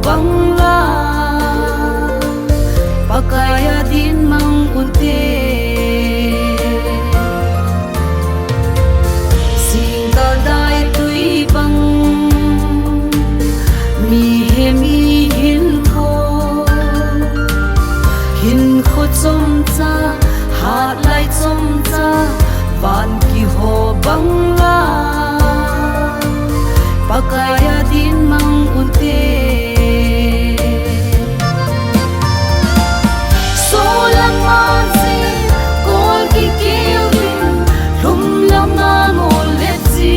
bangla pakaya din mang unti singkal dai tui bang mi he mi hin kho chom cha hat lai chom cha van ki ho bangla pakaya din mang unti solam mansi kol ki kiwin lum lam na mol letzi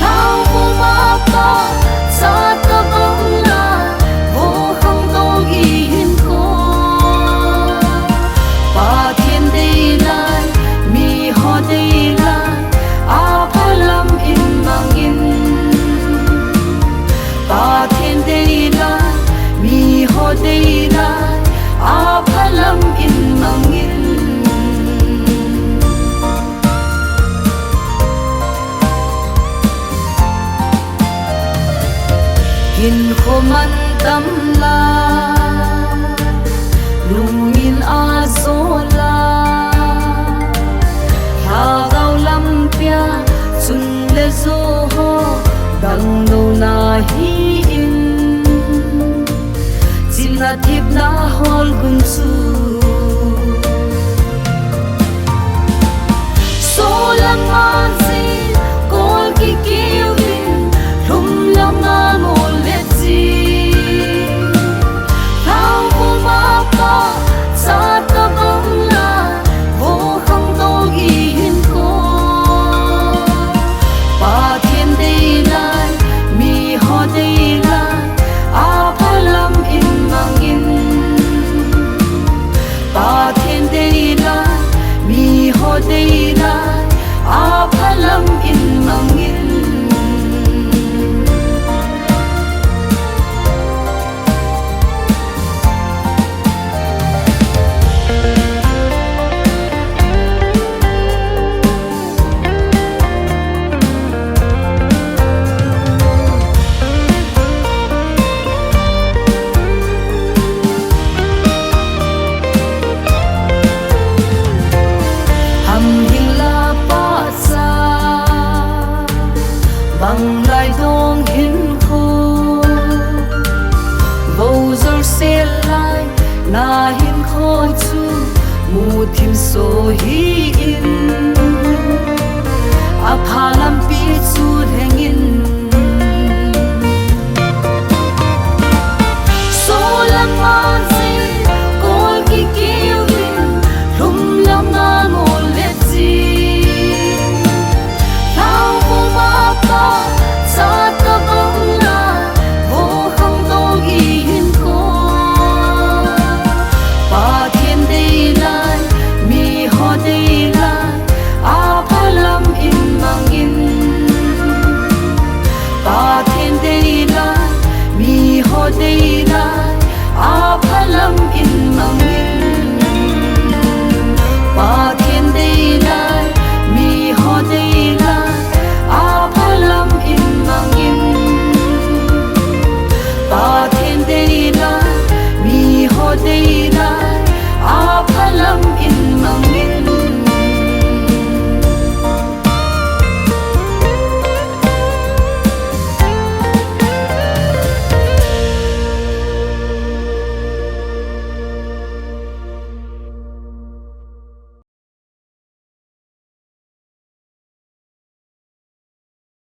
thao mo ma pa sa ta bangla wo hang dong i hin ko pa thiên dei lai mi ho dei lai a palam in mangin pa thiên dei lai mi ho dei lai a palam in mangin hin kho man tam la lungin a zola ha gao lam pia chun le zo ho dang no na hi in chin na thip na hol gun chu solam man si kol ki kiwin lum lam na mol letzi thao mo ma pa sa ta bangla wo hang dong i hin ko pa thiên dei lai mi ho dei lai a palam in mangin pa thiên dei lai mi ho dei lai a palam in mangin bang lai dong hin kho vô zor se lai na hin kho chu mu thim so hi in a phalam pi chu hengin solam man si kol ki kiwin lum lam na mol letzi thao mo ma pa sa ta bangla wo hang dong i hin ko pa thiên dei lai mi ho dei lai a palam in mangin pa thiên dei lai mi ho dei lai a palam in mangin